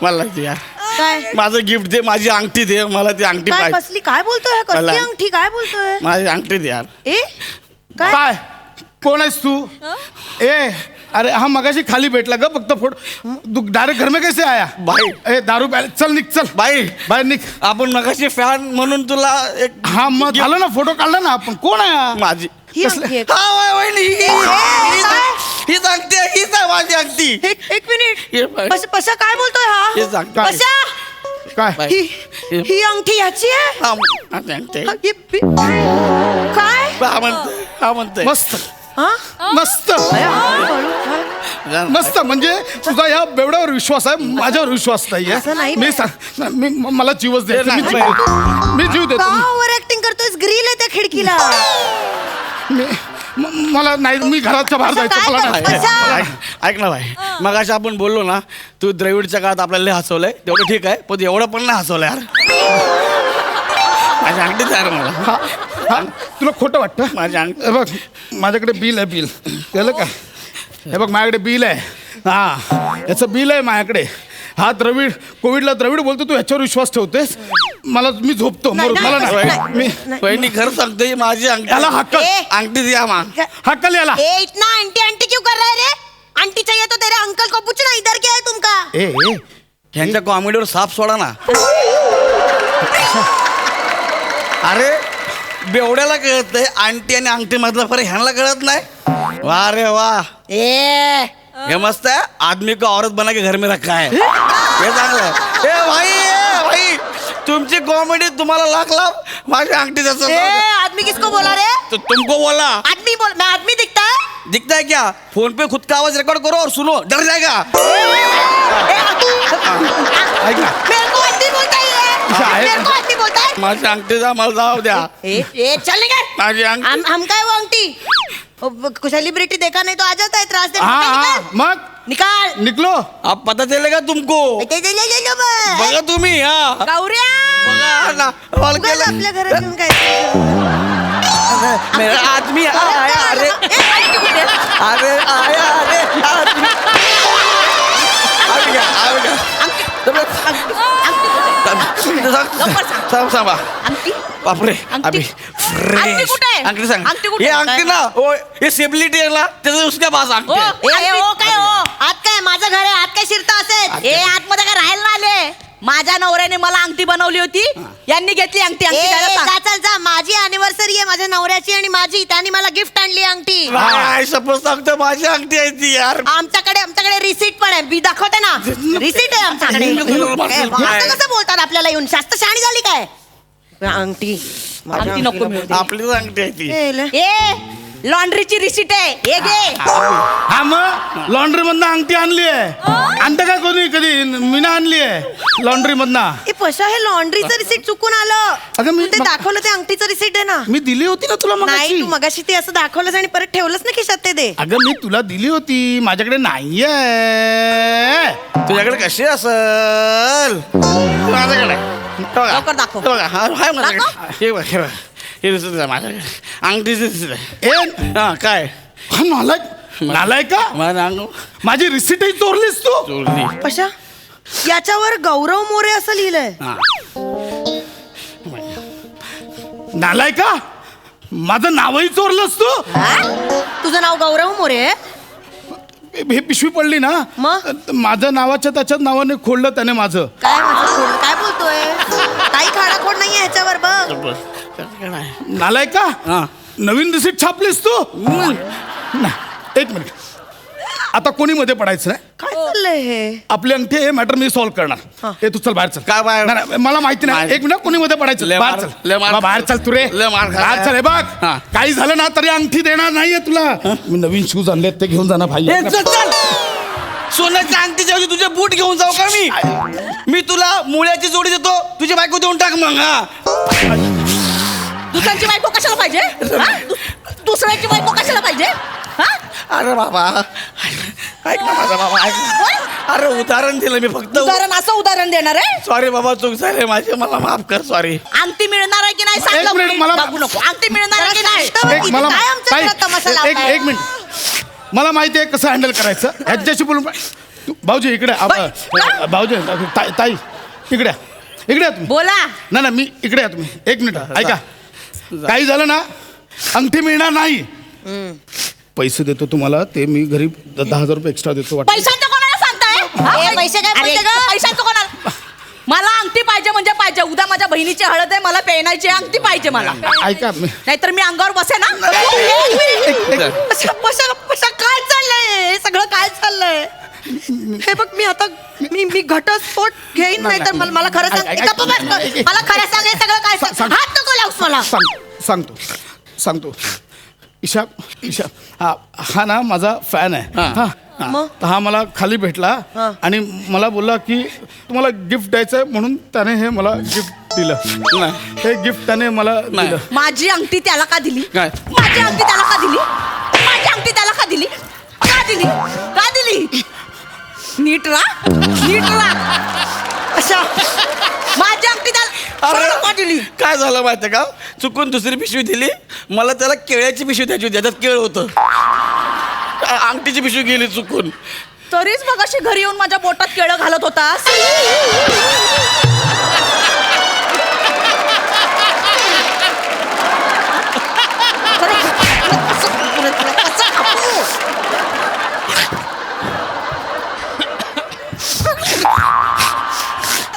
मला दे यार. काय माझं गिफ्ट दे. माझी अंगठी दे. मला ती अंगठी काय पाहिजे. कसली काय बोलतोय. कसली मला- अंगठी काय बोलतोय. माझी अंगठी दे यार. काय काय कोण आहेस तू. अरे हा मगाशी खाली भेटला ग फक्त तू डायरेक्ट घर में कैसे आया. भाई दारू प्यायला. चल निघ चल बाई बाहेर निघ. आपण मगाशी फॅन म्हणून तुला एक हा मग झालं ना फोटो काढला ना आपण. कोण आहे हा? माझी ही अंगठी आहे का? हा, वहिनी. हीच अंगठी आहे, हीच आहे माझी अंगठी. एक मिनिट ये बाई. पशा काय बोलतोय हा हे सांग. पशा काय बाई. ही अंगठी याची आहे हा, माझी अंगठी आहे. काय हा म्हणतोय. मस्त हा मस्त मस्त. म्हणजे तुझा या बेवड्यावर विश्वास आहे, माझ्यावर विश्वास असं नाहीये. नाही मी सांग मला जीवच द्यायचा. मी जीव का देतो. ओव्हर ऍक्टिंग करतोय ग्रिल आहे त्या खिडकीला मला नाही, मी घराच्या बाहेर असं जायचं. काय मला करतो? नाही. ऐक ना भाई, मग अशा आपण बोललो ना, तू द्रविडच्या काळात आपल्याला लय हसवलंय, तेवढं ठीक आहे, पण एवढं पण नाही हसवलं यार. माझी अंगठीच यार मला. हा, तुला खोटं वाटतं? माझी अंगठी. हे बघ माझ्याकडे बिल आहे, बिल केलं का? हे बघ माझ्याकडे बिल आहे. हा, याचं बिल आहे माझ्याकडे. हा द्रविड, कोविडला द्रविड बोलतो, तू ह्याच्यावर विश्वास ठेवतोस? मी झोपतो. नाही, मला नाही, नाही. मी वहिनी खरं सांगते, माझी अंगठी. याला हक्कल. अंगठी द्या मा. हक्कल याला. ए इतना आंटी आंटी क्यों कर रहा है रे आंटी चाहिए तो तेरे अंकल को पूछना इधर क्या है तुमका ए ह्यांच्या कॉमेडीवर साप सोडा ना. अरे बेवड्याला कळत नाही आंटी आणि अंगठी मधला फरक ह्यांना कळत नाही. वा रे वा, ए हे मस्त है. आदमी को औरत बना के घर में रखा है, हे चांगलं आहे. ए भाई तुमची कॉमेडी तुम्हाला लाख माझ्या अंगठी ए आदमी किसको बोला रे तुमको बोला. आदमी बोल मैं आदमी दिखता है दिखता है क्या? फोन पे खुद का आवाज रिकॉर्ड करो और सुनो, डर जाएगा. ऐक ना. मेरे को आदमी बोलता है ये मेरे को आदमी बोलता है माझी अंगठीचा मला जाऊ द्या. ए चल निकल माझी अंगठी. हम काय वो अंगठी सेलिब्रिटी देखा नहीं तो आ जाता है त्रास दे हा, मग निकाल निकलो. अब पता चलेगा तुमको. ले लो बस. बघा तुम्ही. हा गौऱ्या बघा ना, मला उगाच केलं. आपल्या घरात येऊन काय मेरा आदमी आया. अरे अरे आया. अरे आदमी. आ गया. सांगा अंगठी बापरे. अंगठी. अभी अंगठी कुठे आहे? अंगठी सांग. अंगठी कुठे ये आहे? अंगठी ना, ओ ये सेबिलिटी आहे ना, त्याचं उसके पास अंगठी आहे. ए हो काय हो आत काय माझं घर आहे आत काय शिरता असेल ए आतमध्ये काय राहायला ना आले माझ्या नवऱ्याने मला अंगठी बनवली होती यांनी घेतली अंगठी द्यायला सांग. चल जा माझी अॅनिव्हर्सरी आहे माझ्या नवऱ्याची आणि माझी त्यांनी मला गिफ्ट आणली अंगठी काय सपोज सांगतो, माझी अंगठी आहे ती यार. आमच्याकडे रिसीट पण आहे मी दाखवते ना रिसीट आहे आमच्याकडे ए, असं कसं बोलतात आपल्याला येऊन जास्त शहाणी झाली काय अंगठी अंगठी नको मिळू दे. आपलीच अंगठी आहे ती. ए लॉन्ड्रीची रिसीट आहे हे घे. हा, मग लॉन्ड्री मधनं अंगठी आणली आहे. आणतं का कोणी कधी? मी ना आणली आहे लॉन्ड्री मधनं. ए पशा हे लॉन्ड्रीचं रिसीट चुकून आलं अगं, मी- तू ते दाखवलं ते अंगठीचं रिसीट आहे ना मी दिली होती ना तुला नाही मगाशी. तू मगाशी ते असं दाखवलंस आणि परत ठेवलंस ना खिशात ते दे अगं मी तुला दिली होती, माझ्याकडे नाहीये. तुझ्याकडे कशी असल? माझ्याकडे आहे. बघा. लवकर दाखव. बघा, हा आहे माझ्याकडे. हे बघ, हे बघ. हे दिसत आहे माझ्याकडे. अंगठीच दिसत आहे. ए हा काय हा, नालायक का? माझं अंग माझी रिसिटही चोरलीस तू. चोरली. पशा याच्यावर गौरव मोरे असं लिहिलंय हा. नालाय का? माझं नावही चोरलंस तू. तुझं नाव गौरव मोरे आहे? हे पिशवी पडली ना, मग? माझं नावाच्या त्याच्याच नावाने खोडलं त्याने माझं. काय माझं खोड काय बोलतोय काही खाडाखोड नाहीये ह्याच्यावर बघ नालाय का? हा. नवीन रिसिट छापलीस तू. नाही, एक मिनिट. आता कोणी मध्ये पडायचं नाही. काय चाललंय हे आपली अंगठी हे मॅटर मी सॉल्व्ह करणार. हे तू चल बाहेर चल. काय बाहेर? नाही, नाही, मला माहिती नाही. बाहेर. एक मिनिट, कोणी मध्ये पडायचं? लय बाहेर मार- चल. लय मार- बा, बाहेर चल तू रे. लय मार खा- बाहेर चल. हे बघ, हा. काही झालं ना तरी अंगठी देणार नाहीये तुला. मी नवीन शूज आणले ते घेऊन जाणार भाई. ए, चल, चल. सोन्याच्या अंगठीच्या ऐवजी तुझे बूट घेऊन जाऊ का मी तुला मुळ्याची जोडी देतो, तुझी बायको देऊन टाक मग. हा दुसऱ्यांची बायको कशाला पाहिजे हा? दुसऱ्याची बायको कशाला पाहिजे हा? अरे बाबा, ऐक ना माझा बाबा, ऐक ना. अरे उदाहरण दिलं मी फक्त. असं उदाहरण देणार आहे सॉरी बाबा, चूक झाली माझी, मला माफ कर. सॉरी. अंगठी मिळणार आहे की नाही सांग एक मिनिट, लवकर. मला- बघू नको अंगठी मिळणार आहे की नाही एक मला काय आमच्या ताई, घरात तमाशा एक लावताय? एक मिनिट. मला माहिती आहे कसं हँडल करायचं. ह्याच्याशी बोलून भाऊजी इकडे भाऊजी ताई इकडे या तुम्ही. बोला नाही नाही, मी इकडे या तुम्ही. एक मिनिट ऐका. काही झालं ना, अंगठी मिळणार नाही. पैसे देतो तुम्हाला, ते मी घरी 10,000 रुपये एक्स्ट्रा देतो. वाटतं पैशांचं कोणाला सांगताय हा? ए, पैसे काय अरे, बोलते गं? पैशांचं कोणाला मला अंगठी पाहिजे म्हणजे पाहिजे. उद्या माझ्या बहिणीची हळद आहे, मला पेनायची अंगठी पाहिजे मला. ऐका नाहीतर मी अंगावर बसे ना. काय चाललंय हे सगळं, काय चाललंय? हे बघ, मी आता मी घटस्फोट घेईन, नाही तर मला खरं सांग. मला खरं सांग, हे सगळं काय हात नको लावूस मला. सांगतो ईशा हा ना माझा फॅन आहे. हा मला खाली भेटला आणि मला बोलला की तुम्हाला गिफ्ट द्यायचंय, म्हणून त्याने हे मला गिफ्ट दिलं. हे गिफ्ट त्याने मला दिलं. माझी अंगठी त्याला का दिली? काय? माझी अंगठी त्याला का दिली? माझी अंगठी त्याला का दिली? का दिली? का दिली? नीट राहा. अशा माझी अंगठी त्याला का दिली? काय झालं माहितीये का, चुकून दुसरी पिशवी दिली. मला त्याला केळ्याची पिशवी द्यायची होती, त्याच्यात केळ होतं. अंगठीची पिशवी गेली चुकून. तरीच मग अशी घरी येऊन माझ्या पोटात केळं घालत होतास.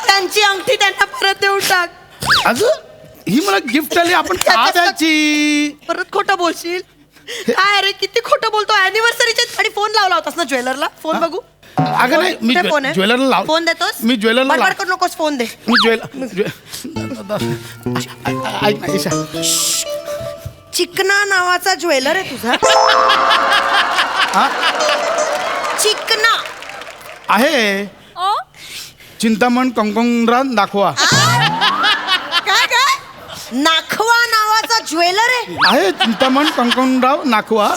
त्यांची अंगठी त्यांना परत देऊन टाक. अगं ही मला गिफ्ट आली, आपण का द्यायची? परत खोटं बोलशील. काय रे, किती खोटं बोलतो. अॅनिव्हर्सरीच्या आणि फोन लावला होतास ना ज्वेलरला. फोन बघू. अगं नाही, मी कुठे फोन आहे? ज्वेलरला लाव. फोन देतोस? मी ज्वेलरला बडबड करू नकोस, फोन दे. ऐक ना ईशा, चिकना नावाचा ज्वेलर आहे तुझा? चिकना आहे. चिंतामण कंकणरान दाखवा. काय नाखवा नावाचा ज्वेलर आहे? चिंतामण कंकणराव नाखवा.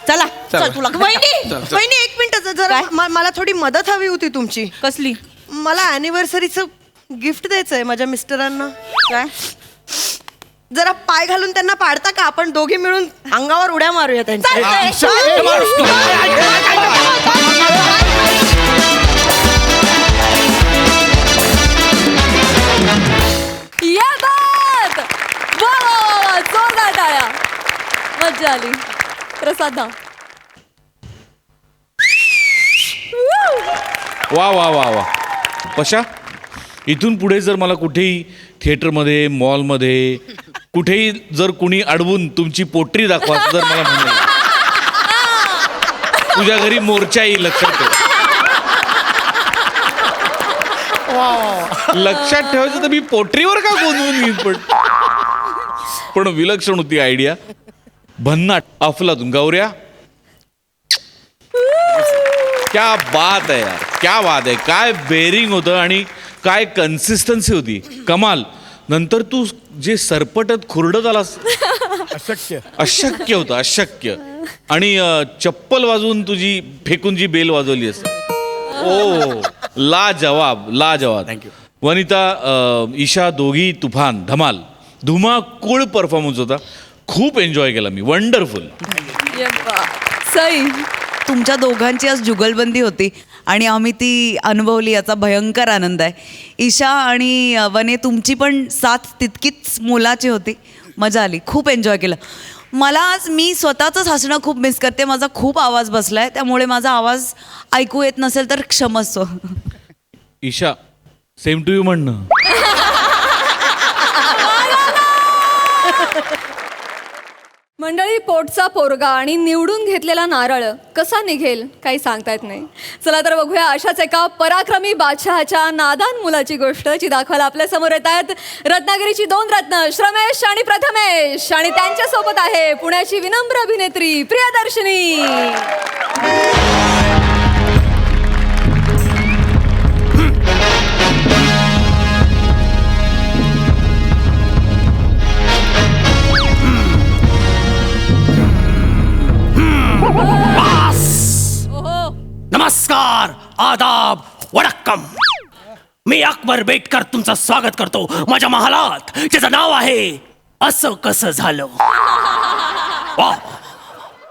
चला चल तुला. वहिनी एक मिनिट, जरा मला थोडी मदत हवी होती तुमची. कसली? मला अॅनिव्हर्सरीचं गिफ्ट द्यायचंय माझ्या मिस्टरांना. काय? जरा पाय घालून त्यांना पाडता का? आपण दोघे मिळून अंगावर उड्या मारूया त्यांच्या. या बात! वा वा वा वा, जोरदार टाळ्या. मज्जा आली. प्रसाद दा. वा वा वा वा. पशा, इथून पुढे जर मला कुठेही थिएटरमध्ये, मॉलमध्ये, कुठेही जर कुणी अडवून तुमची पोट्री दाखवा जर मला म्हणलं, तुझ्या घरी मोर्चा येईल, लक्षात ठेव. लक्षात ठेवायचं तर मी पोट्रीवर का गोंधळून घेईन. पण विलक्षण होती आयडिया. भन्नाट, अफलातून. गौऱ्या, क्या बात आहे यार, क्या बात आहे. काय बेरिंग होतं आणि काय कन्सिस्टन्सी होती, कमाल. नंतर तू जे सरपटत खुरडत आलास, अशक्य होतं, अशक्य. आणि चप्पल वाजवून तुझी फेकून जी बेल वाजवली असं, ओ लाजवाब, लाजवाब. थँक्यू. वनिता, ईशा, दोघी तुफान, धमाल, धुमाकूळ परफॉर्मन्स होता. खूप एन्जॉय केला मी. वंडरफुल. सई, तुमच्या दोघांची आज जुगलबंदी होती आणि आम्ही ती अनुभवली, याचा भयंकर आनंद आहे. ईशा आणि वने, तुमची पण साथ तितकीच मोलाची होती. मजा आली, खूप एन्जॉय केलं. मला आज मी स्वतःचंच हसणं खूप मिस करते. माझा खूप आवाज बसलाय, त्यामुळे माझा आवाज ऐकू येत नसेल तर क्षमस्व. ईशा, सेम टू यू म्हणणं. मंडळी, पोटचा पोरगा आणि निवडून घेतलेला नारळ कसा निघेल काही सांगता येत नाही. चला तर बघूया अशाच एका पराक्रमी बादशहाच्या नादान मुलाची गोष्ट, जी दाखवायला आपल्या समोर येत आहेत रत्नागिरीची 2 रत्न, श्रमेश आणि प्रथमेश. आणि त्यांच्या सोबत आहे पुण्याची विनम्र अभिनेत्री प्रियदर्शनी. नमस्कार, आदाब, वडक्कम. मी अकबर बेटकर तुमचं स्वागत करतो माझ्या महालात, ज्याचं नाव आहे असं कसं झालं. वा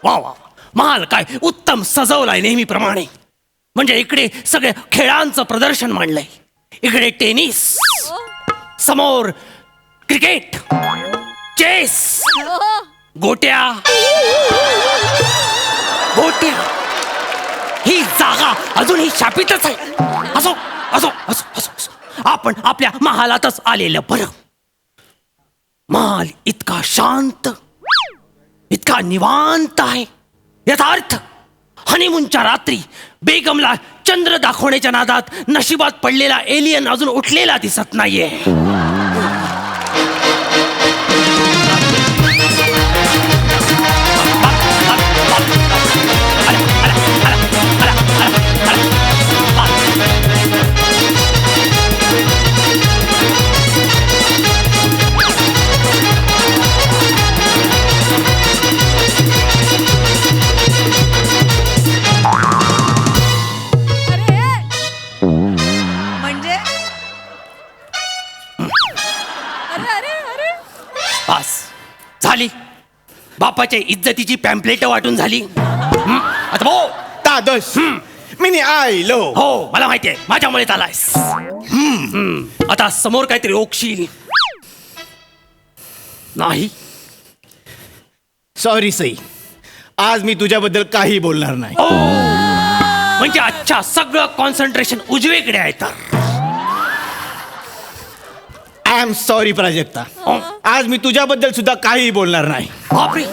वा वा, महाल काय उत्तम सजवलाय नेहमीप्रमाणे. म्हणजे इकडे सगळे खेळांचं प्रदर्शन मांडलंय. इकडे टेनिस, समोर क्रिकेट, चेस, गोट्या. ही जागा अजूनही शापितच आहे. असो असो असो असो, आपण आपल्या महालातच आलेलं बरं. महाल इतका शांत, इतका निवांत आहे. याचा अर्थ हनीमूनच्या रात्री बेगमला चंद्र दाखवण्याच्या नादात नशिबात पडलेला एलियन अजून उठलेला दिसत नाहीये. म्हणजे पास झाली. बापाच्या इज्जतीची पॅम्पलेट वाटून झाली. आता भाऊ दादोस मी आयलो. हो मला माहिती आहे, माझ्यामुळे आलायस. आता समोर काहीतरी ओकशील नाही. सॉरी सई, आज मी तुझ्याबद्दल काही बोलणार नाही. म्हणजे अच्छा सगळं कॉन्सन्ट्रेशन उजवीकडे आहे तर. आय एम सॉरी प्राजक्ता, आज मी तुझ्याबद्दल सुद्धा काही बोलणार नाही. बापरे,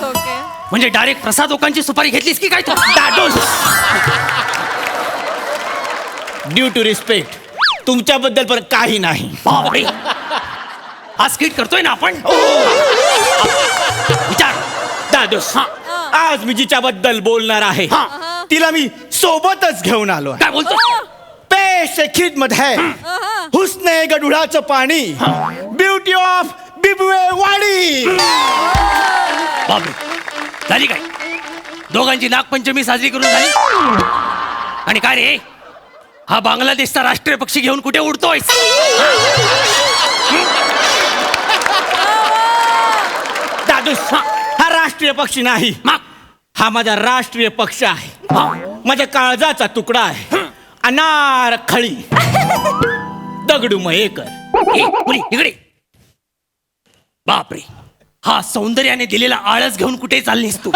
म्हणजे डायरेक्ट प्रसाद लोकांची सुपारी घेतलीस की काय तू? ड्यू टू रिस्पेक्ट, तुमच्याबद्दल पण काही नाही. बापरे, हा स्किट करतोय ना आपण. विचार दादोस, आज मी जिच्याबद्दल बोलणार आहे तिला मी सोबतच घेऊन आलो आहे. काय बोलतो? पेश खिदमत है हुस्ने गडुळाचं पाणी, ब्युटी ऑफ बिबवे वाडी. बापरे, झाली काय? दोघांची नागपंचमी साजरी करून झाली. आणि काय रे, हा बांगलादेशचा राष्ट्रीय पक्षी घेऊन कुठे उडतोय? दादूस, हा राष्ट्रीय पक्षी नाही, हा माझा राष्ट्रीय पक्ष आहे. माझ्या काळजाचा तुकडा आहे. अनार खळी दगडू मयेकर. इकडे. बापरे, हा सौंदर्याने दिलेला आळस घेऊन कुठे चाललीस तू?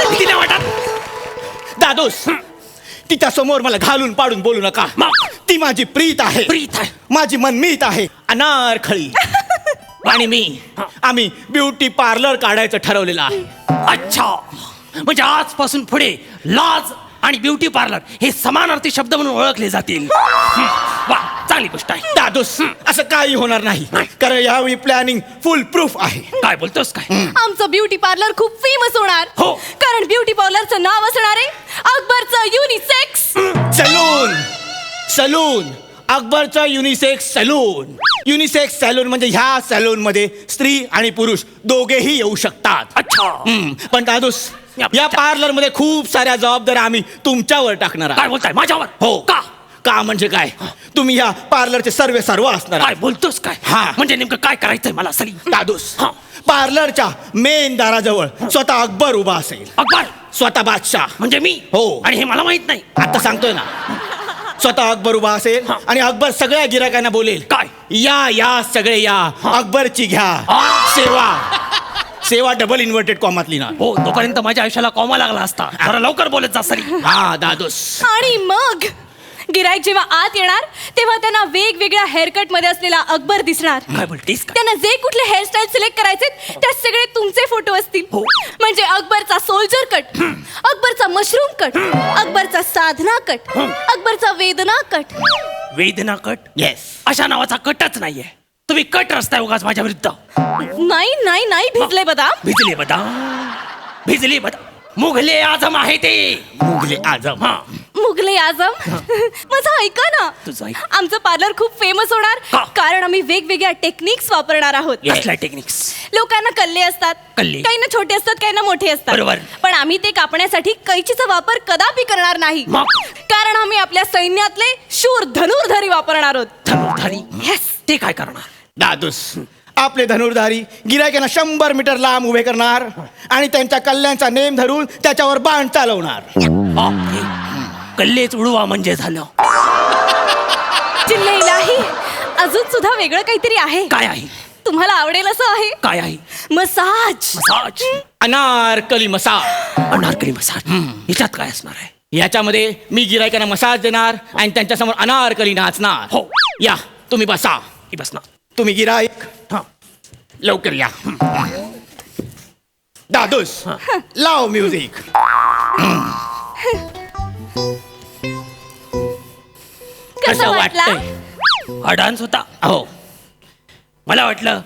भीती नाही वाटत? दादोस, तिच्या समोर मला घालून पाडून बोलू नका. ती माझी प्रीत आहे, माझी मनमीत आहे. अनारखळी आणि मी, आम्ही ब्युटी पार्लर काढायचं ठरवलेलं आहे. अच्छा, म्हणजे आजपासून पुढे लाज आणि ब्युटी पार्लर हे समानार्थी शब्द म्हणून ओळखले जातील. वा, चांगली गोष्ट आहे. दादोस, असं काही होणार नाही, कारण यावेळी प्लॅनिंग फुल प्रूफ आहे. काय बोलतोस काय? आमचं ब्युटी पार्लर खूप फेमस होणार. हो. कारण ब्युटी पार्लरचं नाव असणार आहे अकबरचं युनिसेक्स सलून. सलून अकबरचं युनिसेक्स सलून. युनिसेक्स सॅलून म्हणजे ह्या सॅलून मध्ये स्त्री आणि पुरुष दोघेही येऊ शकतात. अच्छा. पण दादोस, या पार्लर मध्ये खूप साऱ्या जबाबदाऱ्या आम्ही तुमच्यावर टाकणार काय आहोत. बोलताय माझ्यावर? हो. का? का म्हणजे काय, तुम्ही ह्या पार्लरचे सर्व असणार काय आहात. बोलतोस काय? हा. म्हणजे नेमकं काय करायचंय मला सरी? दादोस, हा. पार्लरच्या मेन दाराजवळ स्वतः अकबर उभा असेल. अकबर स्वतः बादशाह म्हणजे मी? हो. आणि हे मला माहित नाही. आता सांगतोय ना, स्वतः अकबर उभा असेल आणि अकबर सगळ्या गिरायकांना बोलेल, काय? या सगळे या, अकबरची घ्या सेवा. सेवा डबल इन्व्हर्टेड कॉमातली ना. हो, तोपर्यंत माझ्या आयुष्याला कॉमा लागला असता. जरा लवकर बोलत जा सरी. हा दादोस. आणि मग गिराईक जेव्हा आत येणार तेव्हा त्यांना वेगवेगळ्या हेअरकट मध्ये असलेला अकबर दिसणार. काय बोलतेस का? त्यांना जे कुठले हेअरस्टाईल सिलेक्ट करायचे त्यात सगळे तुमचे फोटो असतील. हो. म्हणजे अकबरचा सोल्जर कट, अकबरचा मशरूम कट, अकबरचा साधना कट, अकबरचा वेदना कट. वेदना कट? येस. अशा नावाचा कटच नाहीये. तुम्ही कट रस्ताय उगाच माझ्या विरुद्ध. नाही नाही नाही, भिजले बदाम. भिजले बदाम, भिजले बदाम. मुघले आजम आहे ते. मुघले आजम. हा. मुघले आजम. माझं ऐका ना, तुझं ऐक. आमचं पार्लर खूप फेमस होणार का? कारण आम्ही वेगवेगळ्या टेक्निक्स वापरणार आहोत. कसल्या टेक्निक्स? लोकांना कल्ले असतात, कल्ले? काही ना छोटे असतात, काही ना मोठे असतात. बरोबर. पण आम्ही ते कापण्यासाठी कैचीचा वापर कदापि करणार नाही. मग? कारण आम्ही आपल्या सैन्यातले शूर धनुर्धारी वापरणार आहोत. धनुर्धारी? Yes. ते काय करणार? दादोस, आपले धनुर्धारी गिरायकांना 100 मीटर लांब उभे करणार आणि त्यांच्या कल्ल्यांचा नेम धरून त्याच्यावर बाण चालवणार. बापरे, कल्लेच उडवा म्हणजे झालं. चिल्ले इलाही, अजून सुद्धा वेगळं काहीतरी आहे. काय आहे? तुम्हाला आवडेल असं आहे. काय आहे? Massage. Massage? Anarkali massage. Anarkali massage. हिच्यात काय असणार आहे? याच्यामध्ये मी गिरायकांना मसाज देणार आणि त्यांच्यासमोर अनारकली नाचणार. हो. या तुम्ही बसा. ही बस ना. तुम्ही गिराईक हा. लवकर या. दादूस लाव म्युझिक. कसं वाटलं? हा डान्स होता. हो. मला वाटलं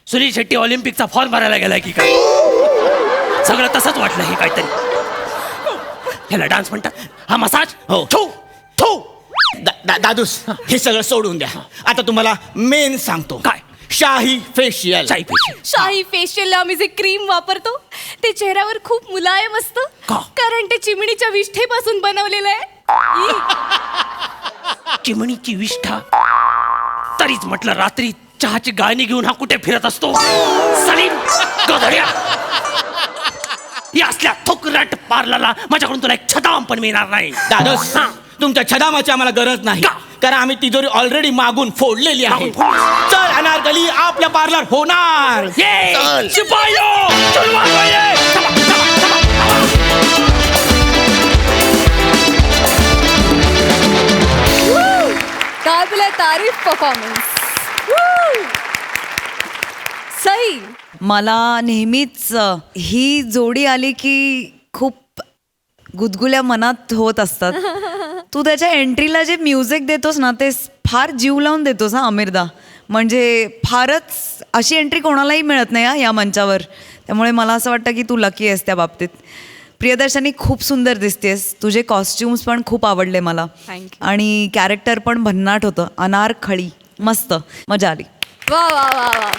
सुनील शेट्टी ऑलिम्पिकचा फॉर्म भरायला गेलाय की काय. सगळं तसंच वाटलं हे काहीतरी. ह्याला डान्स म्हणतात. हा मसाज. हो. थू थू. दादूस हे सगळं सोडून द्या. आता तुम्हाला मेन सांगतो. काय? शाही फेशियल. चाई पेशी. शाही फेशियलला आम्ही जे क्रीम वापरतो ते चेहऱ्यावर खूप मुलायम असतं. का? कारण ते चिमणीच्या विष्ठेपासून बनवलेलं आहे. चिमणीची विष्ठा. तरीच म्हटलं रात्री चहाची गाळणी घेऊन हा कुठे फिरत असतो. सलीम गधड्या. या असल्या थोकरट पार्लरला माझ्याकडून तुला एक छदाम पण मिळणार नाही. दादूस हा. तुमच्या छदामाची आम्हाला गरज नाही. का? कारण आम्ही तिजोरी ऑलरेडी मागून फोडलेली आहे. मागून फोड. चल अनारकली आपल्या पार्लर होणार. ये चल. शिपायो चल वाजवा ये. चला, चला, चला, चला. काबिले तारीफ परफॉर्मन्स. सई. मला नेहमीच ही जोडी आली की खूप गुदगुल्या मनात होत असतात. तू त्याच्या एंट्रीला जे म्युझिक देतोस ना ते फार जीव लावून देतोस हा अमीरदा. म्हणजे फारच अशी एंट्री कोणालाही मिळत नाही हा या मंचावर. त्यामुळे मला असं वाटतं की तू लकी आहेस त्या बाबतीत. प्रियदर्शनी खूप सुंदर दिसतेस. तुझे कॉस्ट्युम्स पण खूप आवडले मला. Thank आणि कॅरेक्टर पण भन्नाट होतं. अनारखळी मस्त मजा आली. वा वा वा वा.